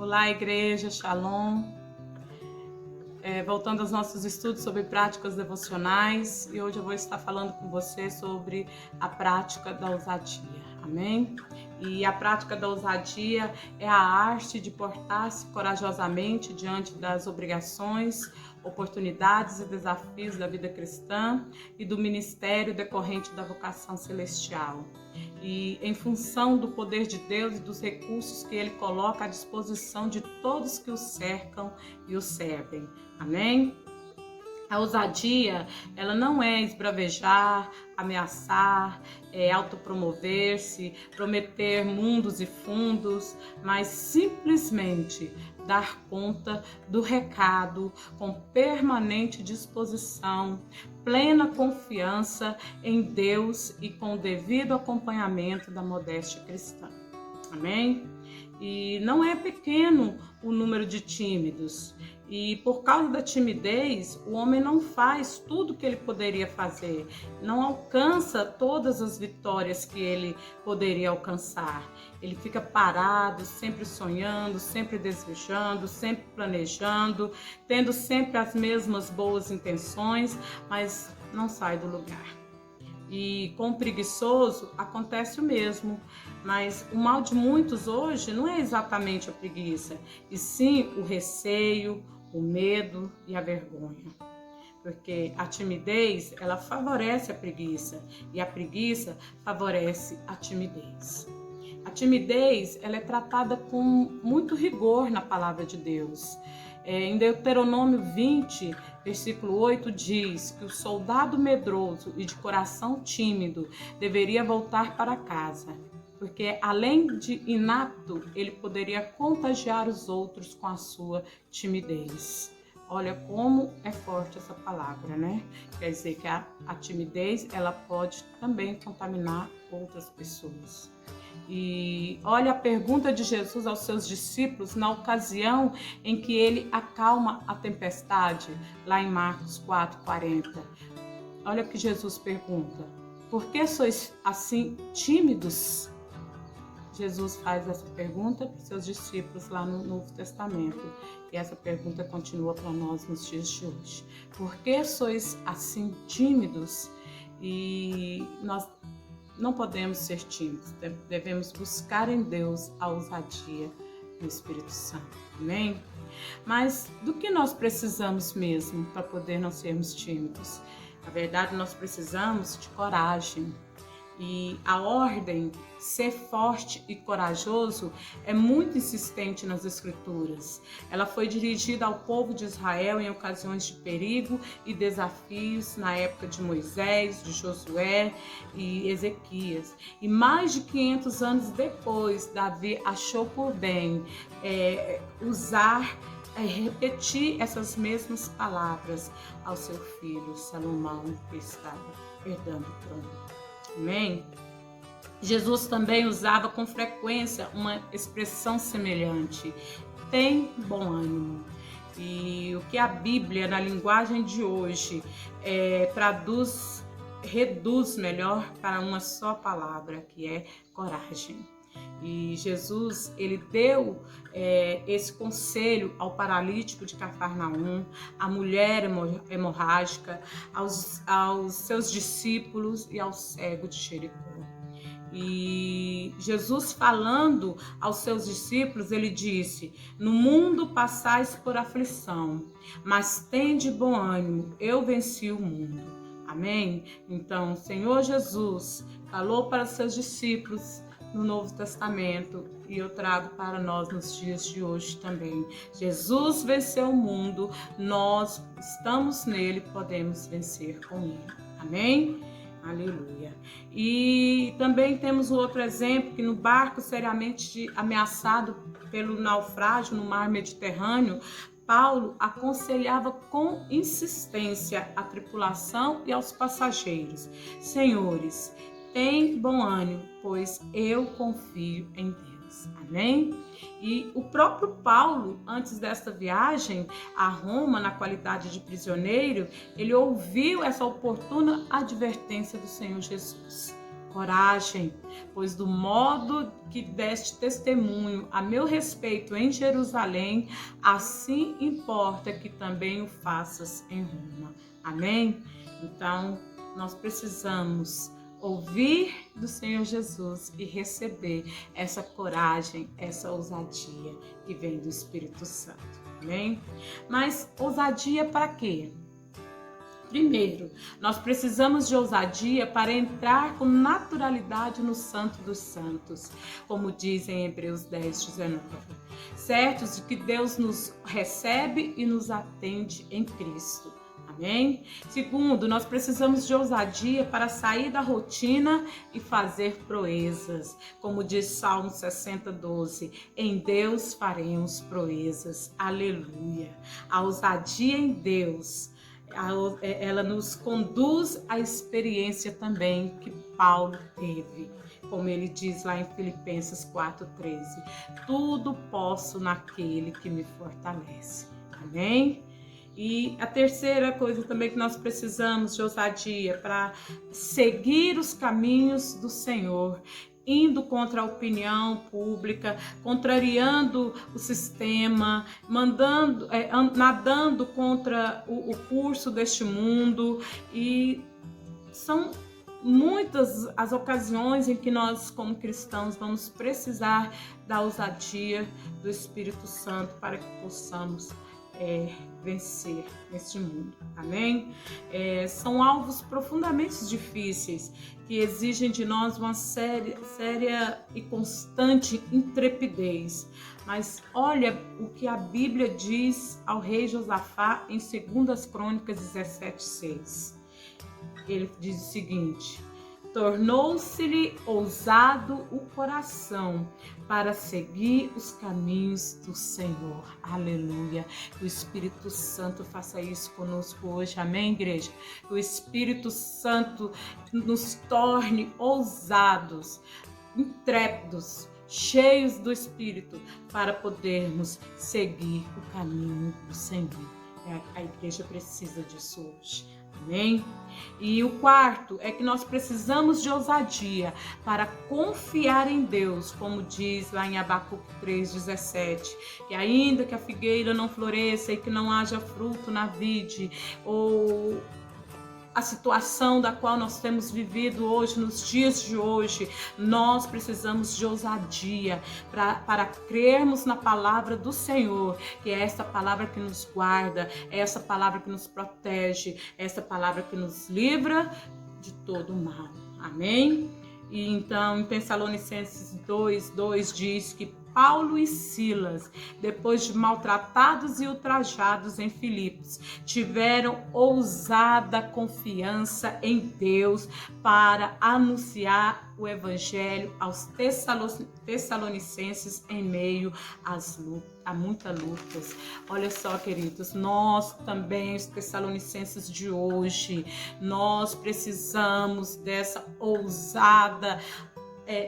Olá, igreja, Shalom. Voltando aos nossos estudos sobre práticas devocionais, e hoje eu vou estar falando com você sobre a prática da ousadia, amém? E a prática da ousadia é a arte de portar-se corajosamente diante das obrigações, oportunidades e desafios da vida cristã e do ministério decorrente da vocação celestial. E em função do poder de Deus e dos recursos que Ele coloca à disposição de todos que o cercam e o servem. Amém? A ousadia, ela não é esbravejar, ameaçar, autopromover-se, prometer mundos e fundos, mas simplesmente dar conta do recado com permanente disposição, plena confiança em Deus e com o devido acompanhamento da modéstia cristã. Amém? E não é pequeno o número de tímidos. E por causa da timidez, o homem não faz tudo o que ele poderia fazer, não alcança todas as vitórias que ele poderia alcançar. Ele fica parado, sempre sonhando, sempre desejando, sempre planejando, tendo sempre as mesmas boas intenções, mas não sai do lugar. E com o preguiçoso acontece o mesmo, mas o mal de muitos hoje não é exatamente a preguiça, e sim o receio, o medo e a vergonha. Porque a timidez, ela favorece a preguiça, e a preguiça favorece a timidez. A timidez, ela é tratada com muito rigor na palavra de Deus. Em Deuteronômio 20, versículo 8, diz que o soldado medroso e de coração tímido deveria voltar para casa, porque além de inapto, ele poderia contagiar os outros com a sua timidez. Olha como é forte essa palavra, né? Quer dizer que a timidez, ela pode também contaminar outras pessoas. E olha a pergunta de Jesus aos seus discípulos na ocasião em que ele acalma a tempestade, lá em Marcos 4:40. Olha o que Jesus pergunta: por que sois assim tímidos? Jesus faz essa pergunta para os seus discípulos lá no Novo Testamento. E essa pergunta continua para nós nos dias de hoje. Por que sois assim tímidos? E nós não podemos ser tímidos, devemos buscar em Deus a ousadia do Espírito Santo, amém? Mas do que nós precisamos mesmo para poder não sermos tímidos? Na verdade, nós precisamos de coragem. E a ordem, ser forte e corajoso, é muito insistente nas Escrituras. Ela foi dirigida ao povo de Israel em ocasiões de perigo e desafios na época de Moisés, de Josué e Ezequias. E mais de 500 anos depois, Davi achou por bem repetir essas mesmas palavras ao seu filho Salomão, que estava herdando o trono. Amém? Jesus também usava com frequência uma expressão semelhante: tem bom ânimo. E o que a Bíblia, na linguagem de hoje, reduz melhor para uma só palavra, que é coragem. E Jesus, ele deu esse conselho ao paralítico de Cafarnaum, à mulher hemorrágica, aos seus discípulos e ao cego de Jericó. E Jesus, falando aos seus discípulos, ele disse: no mundo passais por aflição, mas tende bom ânimo, eu venci o mundo. Amém? Então, o Senhor Jesus falou para os seus discípulos no Novo Testamento, e eu trago para nós nos dias de hoje também. Jesus venceu o mundo, nós estamos nele, podemos vencer com ele. Amém? Aleluia. E também temos outro exemplo, que no barco seriamente ameaçado pelo naufrágio no mar Mediterrâneo, Paulo aconselhava com insistência a tripulação e aos passageiros: senhores, tem bom ânimo, pois eu confio em Deus. Amém? E o próprio Paulo, antes desta viagem a Roma, na qualidade de prisioneiro, ele ouviu essa oportuna advertência do Senhor Jesus. coragem, pois do modo que deste testemunho a meu respeito em Jerusalém, assim importa que também o faças em Roma. Amém? Então, nós precisamos ouvir do Senhor Jesus e receber essa coragem, essa ousadia que vem do Espírito Santo. Amém? Mas ousadia para quê? Primeiro, nós precisamos de ousadia para entrar com naturalidade no Santo dos Santos, como diz em Hebreus 10:19. Certos de que Deus nos recebe e nos atende em Cristo. Amém? Segundo, nós precisamos de ousadia para sair da rotina e fazer proezas. Como diz Salmo 60:12, em Deus faremos proezas. Aleluia! A ousadia em Deus, ela nos conduz à experiência também que Paulo teve. Como ele diz lá em Filipenses 4:13, tudo posso naquele que me fortalece. Amém? E a terceira coisa também que nós precisamos de ousadia para seguir os caminhos do Senhor, indo contra a opinião pública, contrariando o sistema, nadando contra o curso deste mundo. E são muitas as ocasiões em que nós, como cristãos, vamos precisar da ousadia do Espírito Santo para que possamos vencer neste mundo. Amém? São alvos profundamente difíceis que exigem de nós uma séria e constante intrepidez. Mas olha o que a Bíblia diz ao rei Josafá em 2 Crônicas 17:6. Ele diz o seguinte: tornou-se-lhe ousado o coração para seguir os caminhos do Senhor. Aleluia. Que o Espírito Santo faça isso conosco hoje. Amém, igreja? Que o Espírito Santo nos torne ousados, intrépidos, cheios do Espírito, para podermos seguir o caminho do Senhor. A igreja precisa disso hoje. Amém? E o quarto é que nós precisamos de ousadia para confiar em Deus, como diz lá em Abacuque 3:17, que ainda que a figueira não floresça e que não haja fruto na vide, ou a situação da qual nós temos vivido hoje, nos dias de hoje, nós precisamos de ousadia para crermos na palavra do Senhor, que é essa palavra que nos guarda, é essa palavra que nos protege, é essa palavra que nos livra de todo mal. Amém? E então, em Tessalonicenses 2:2 diz que Paulo e Silas, depois de maltratados e ultrajados em Filipos, tiveram ousada confiança em Deus para anunciar o evangelho aos tessalonicenses em meio a muitas lutas. Olha só, queridos, nós também, os tessalonicenses de hoje, nós precisamos dessa ousada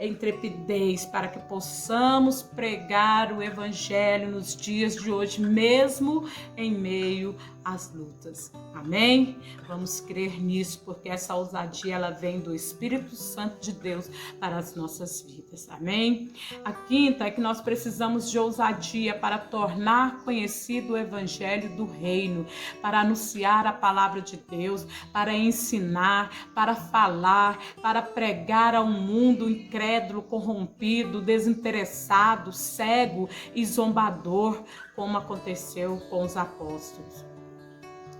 intrepidez para que possamos pregar o evangelho nos dias de hoje, mesmo em meio às lutas. Amém? Vamos crer nisso, porque essa ousadia ela vem do Espírito Santo de Deus para as nossas vidas. Amém? A quinta é que nós precisamos de ousadia para tornar conhecido o evangelho do reino, para anunciar a palavra de Deus, para ensinar, para falar, para pregar ao mundo incrédulo, corrompido, desinteressado, cego e zombador, como aconteceu com os apóstolos.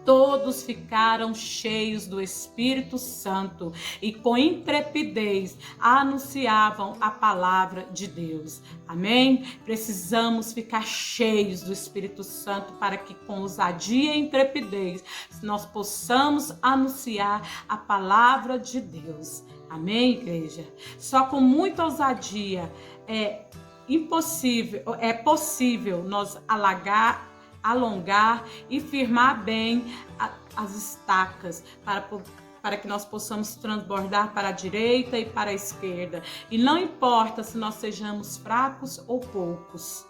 Todos ficaram cheios do Espírito Santo e com intrepidez anunciavam a palavra de Deus. Amém? Precisamos ficar cheios do Espírito Santo para que com ousadia e intrepidez nós possamos anunciar a palavra de Deus. Amém, igreja? Só com muita ousadia é possível nós alongar e firmar bem as estacas para que nós possamos transbordar para a direita e para a esquerda. E não importa se nós sejamos fracos ou poucos.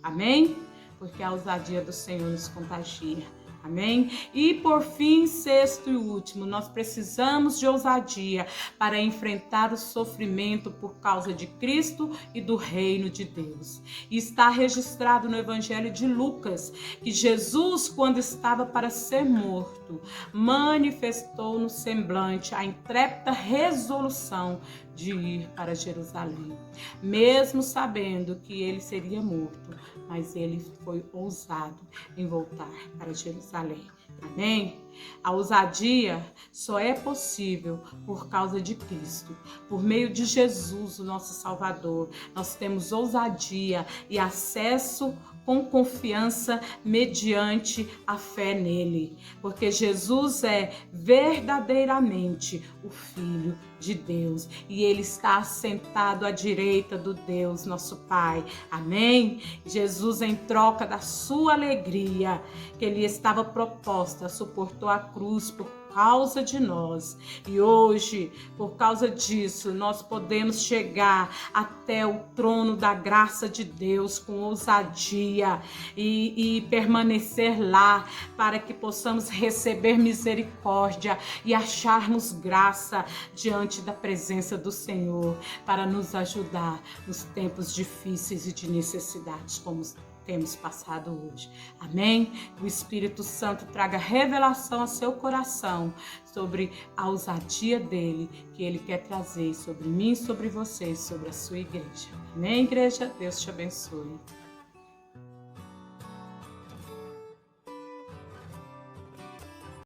Amém? Porque a ousadia do Senhor nos contagia. Amém? E por fim, sexto e último, nós precisamos de ousadia para enfrentar o sofrimento por causa de Cristo e do reino de Deus. E está registrado no Evangelho de Lucas que Jesus, quando estava para ser morto, manifestou no semblante a intrépida resolução de ir para Jerusalém, mesmo sabendo que ele seria morto, mas ele foi ousado em voltar para Jerusalém. Amém? A ousadia só é possível por causa de Cristo, por meio de Jesus, o nosso Salvador. Nós temos ousadia e acesso com confiança mediante a fé nele, porque Jesus é verdadeiramente o Filho de Deus e ele está assentado à direita do Deus nosso Pai. Amém? Jesus, em troca da sua alegria que lhe estava proposta, suportou a cruz por causa de nós. E hoje, por causa disso, nós podemos chegar até o trono da graça de Deus com ousadia e permanecer lá para que possamos receber misericórdia e acharmos graça diante da presença do Senhor para nos ajudar nos tempos difíceis e de necessidades como temos passado hoje. Amém? O Espírito Santo traga revelação ao seu coração sobre a ousadia dele, que ele quer trazer sobre mim, sobre você, sobre a sua igreja. Amém, igreja? Deus te abençoe.